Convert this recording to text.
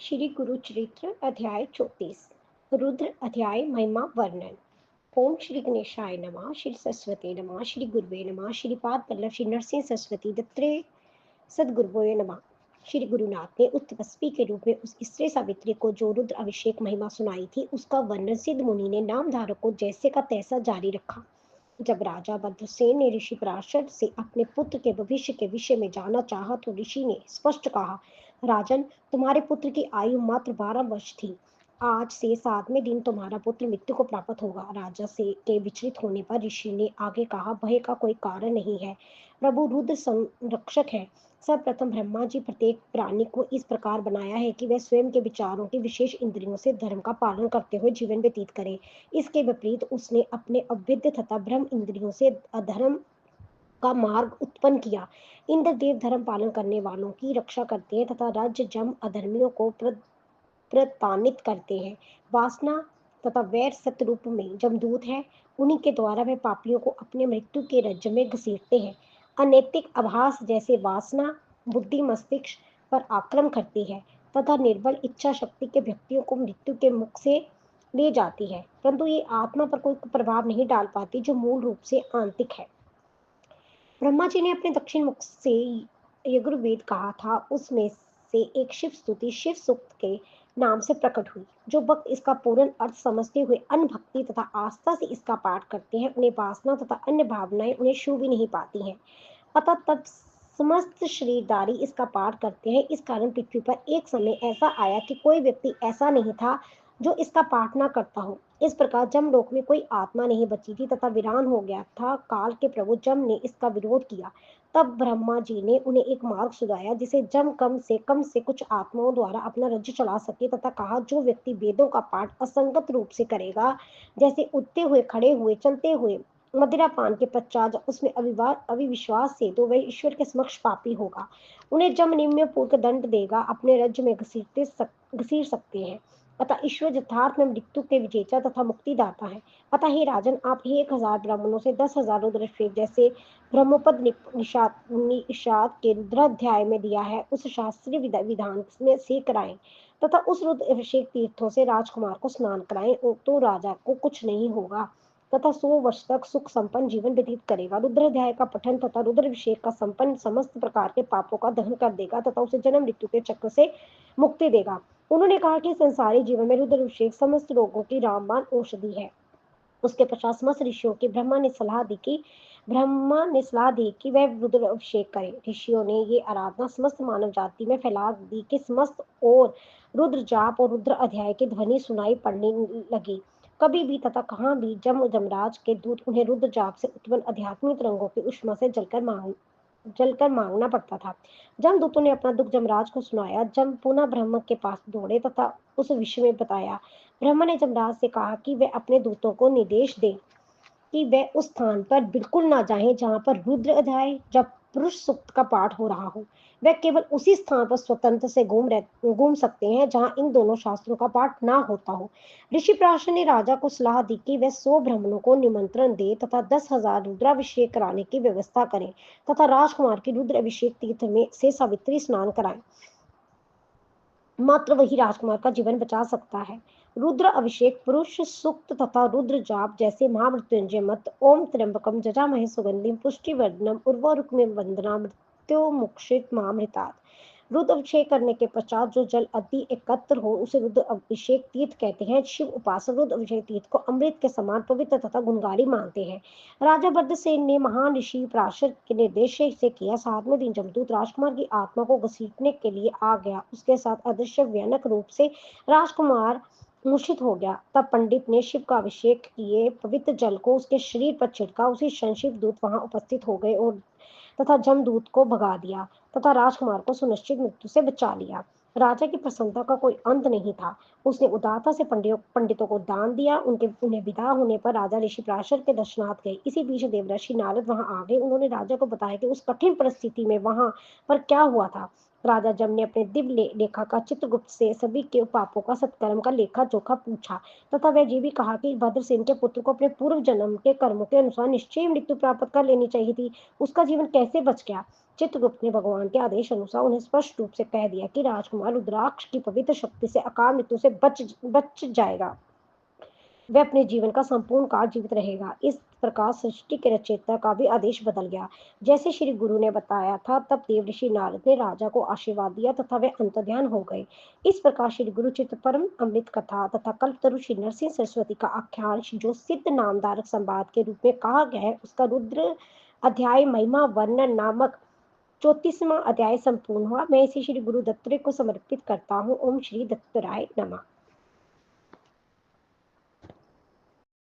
श्री गुरु चरित्र अध्याय 34। रुद्र अध्याय महिमा वर्णन। ओम श्री गणेशाय नमः, श्री सरस्वती नमः, श्री गुरुवे नमः, श्री पाद वल्लभ श्री नरसिंह सरस्वती दत्रे सदगुरुवे नमः। श्री गुरुनाथ ने उस तपस्वी के रूप में उस स्त्री सावित्री को जो रुद्र अभिषेक महिमा सुनाई थी, उसका वर्णन सिद्ध मुनि ने नामधारक को जैसे का तैसा जारी रखा। जब राजा भद्रसेन ने ऋषि पराशर से अपने पुत्र के भविष्य के विषय में जानना चाहा तो ऋषि ने स्पष्ट कहा, राजन, तुम्हारे पुत्र की आयु मात्र 12 वर्ष थी। आज से 7वें दिन तुम्हारा पुत्र मृत्यु को प्राप्त होगा। राजा से के विचलित होने पर ऋषि ने आगे कहा, भय का कोई कारण नहीं है। प्रभु रुद्र संरक्षक है। सर्वप्रथम ब्रह्मा जी प्रत्येक प्राणी को इस प्रकार बनाया है कि वह स्वयं के विचारों की विशेष इंद्रियों से धर्म का पालन करते हुए जीवन व्यतीत करे। इसके विपरीत उसने अपने अवैध तथा ब्रह्म इंद्रियों से अधर्म का मार्ग उत्पन्न किया। इंद्रदेव धर्म पालन करने वालों की रक्षा करते हैं तथा राज्य जम अधर्मियों को प्रताड़ित करते हैं। वासना तथा वैर सतरूप में जमदूत है। उन्हीं के द्वारा वह पापियों को अपने मृत्यु के रज्ज में घसीटते हैं। अनैतिक आभास जैसे वासना बुद्धि मस्तिष्क पर आक्रमण करती है तथा निर्बल इच्छा शक्ति के व्यक्तियों को मृत्यु के मुख से ले जाती है, परंतु ये आत्मा पर कोई प्रभाव नहीं डाल पाती, जो मूल रूप से आंतरिक है। ब्रह्मा जी ने अपने दक्षिण मुख से यजुर्वेद कहा था, उसमें से एक शिव स्तुति शिव सूक्त के नाम से प्रकट हुई। जो भक्त इसका पूर्ण अर्थ समझते हुए अन्न भक्ति तथा आस्था से इसका पाठ करते हैं, उन्हें वासना तथा अन्य भावनाएं उन्हें छू भी नहीं पाती हैं। अतः तब समस्त शरीरधारी इसका पाठ करते हैं। इस कारण पृथ्वी पर एक समय ऐसा आया कि कोई व्यक्ति ऐसा नहीं था जो इसका पाठ ना करता हो। इस प्रकार जमलोक में कोई आत्मा नहीं बची थी तथा वीरान हो गया था। काल के प्रभु जम ने इसका विरोध किया। तब ब्रह्मा जी ने उन्हें एक मार्ग सुझाया जिसे जम कम से कुछ आत्माओं द्वारा अपना राज्य चला सके तथा कहा, जो व्यक्ति वेदों का पाठ असंगत रूप से करेगा, जैसे उठते हुए, खड़े हुए, चलते हुए, मदिरा पान के पश्चात उसमें अविविश्वास से, तो वह ईश्वर के समक्ष पापी होगा। उन्हें जम निम्न पूर्वक दंड देगा, अपने राज्य में घसीट सकते हैं। अतः ईश्वर यथार्थ में मृत्यु के विजेता तथा मुक्तिदाता है। अतः हे राजन, आप 1000 ब्राह्मणों से 10,000 रुद्राभिषेक जैसे ब्रह्मोपद निषाद के रुद्राध्याय में दिया है, उस शास्त्रीय विधान में से कराएं तथा उस रुद्र अभिषेक तीर्थों से राजकुमार को स्नान कराएं, तो राजा को कुछ नहीं होगा तथा 100 वर्ष तक सुख संपन्न जीवन व्यतीत करेगा। रुद्राध्याय का पठन तथा रुद्राभिषेक का संपन्न समस्त प्रकार के पापों का दहन कर देगा तथा उसे जन्म मृत्यु के चक्र से मुक्ति देगा। उन्होंने कहा कि संसारी जीवन में रुद्राभिषेक समस्त रोगों की रामबाण औषधि है। उसके पश्चात समस्त ऋषियों की ब्रह्मा ने सलाह दी कि वह रुद्राभिषेक करे। ऋषियों ने ये आराधना समस्त मानव जाति में फैला दी कि समस्त और रुद्र जाप और रुद्र अध्याय की ध्वनि सुनाई पड़ने लगी। कभी भी तथा कहाँ भी जमराज के दूत उन्हें रुद्र जाप से उत्पन्न आध्यात्मिक रंगों की उष्मा से जलकर मांगना पड़ता था। जमदूतों ने अपना दुख जमराज को सुनाया। जम पुनः ब्रह्म के पास दौड़े तथा उस विषय में बताया। ब्रह्मा ने जमराज से कहा कि वे अपने दूतों को निर्देश दे कि वे उस स्थान पर बिल्कुल ना जाएं जहां पर रुद्र अध्याय जब पुरुष सूक्त का पाठ हो रहा हो। वे केवल उसी स्थान पर स्वतंत्र से घूम सकते हैं जहां इन दोनों शास्त्रों का पाठ ना होता हो। ऋषि पराशर ने राजा को सलाह दी कि वे 100 ब्राह्मणों को निमंत्रण दे तथा 10,000 रुद्राभिषेक कराने की व्यवस्था करें तथा राजकुमार की रुद्र अभिषेक तीर्थ में से सावित्री स्नान कराएं। मात्र वही राजकुमार का जीवन बचा सकता है। रुद्र अभिषेक पुरुष सूक्त तथा रुद्र जाप जैसे महामृत्युंजय मंत्र, ओम त्र्यंबकम जटामहे सुगंधिम पुष्टिवर्धनम उर्वारुकमिव वंदना मृत्युमुक्षित मामृतात्। रुद्र अभिषेक करने के पश्चात जो जल अति एकत्र हो उसे रुद्र अभिषेक तीर्थ कहते हैं। शिव उपासक रुद्र अभिषेक तीर्थ को अमृत के समान पवित्र तथा गुणकारी मानते हैं। राजा भद्रसेन ने महान ऋषि पराशर के निर्देश से किया। 7वें दिन जमदूत राजकुमार की आत्मा को घसीटने के लिए आ गया। उसके साथ अदृश्य भयानक रूप से राजकुमार मूर्छित हो गया। तब पंडित ने शिव का अभिषेक किए पवित्र जल को उसके शरीर पर छिड़का। उसी क्षण शिव दूत वहां उपस्थित हो गए और तथा जमदूत को भगा दिया तथा राजकुमार को सुनिश्चित मृत्यु से बचा लिया। राजा की प्रसन्नता का कोई अंत नहीं था। उसने उदारता से पंडितों को दान दिया। उन्हें विदा होने पर राजा ऋषि पराशर के दर्शनार्थ गए। इसी बीच देवर्षि नारद वहां आ गए। उन्होंने राजा को बताया कि उस कठिन परिस्थिति में वहां पर क्या हुआ था। राजा जम ने अपने दिव्य लेखा का चित्रगुप्त से सभी के पापों का सत्कर्म का लेखा जोखा पूछा तथा वह ये भी कहा कि भद्रसेन के पुत्र को अपने पूर्व जन्म के कर्मों के अनुसार निश्चय मृत्यु प्राप्त कर लेनी चाहिए थी। उसका जीवन कैसे बच गया? चित्रगुप्त ने भगवान के आदेश अनुसार उन्हें स्पष्ट रूप से कह दिया कि राजकुमार रुद्राक्ष की पवित्र शक्ति से अकाल मृत्यु से बच जाएगा। वह अपने जीवन का संपूर्ण काल जीवित रहेगा। इस प्रकार सृष्टि के रचयिता का भी आदेश बदल गया। जैसे श्री गुरु ने बताया था, तब देवऋषि नारद ने राजा को आशीर्वाद दिया तथा वे अंतर्ध्यान हो गए। इस प्रकार श्री गुरु चित्र परम अमृत कथा तथा कल्पतरु श्री नरसिंह सरस्वती का आख्यान जो सिद्ध नामधारक संवाद के रूप में कहा गया है, उसका रुद्र अध्याय महिमा वर्णन नामक 34वां अध्याय संपूर्ण हुआ। मैं इसे श्री गुरु दत्तात्रेय को समर्पित करता हूँ। ओम श्री दत्तात्रेय नमः।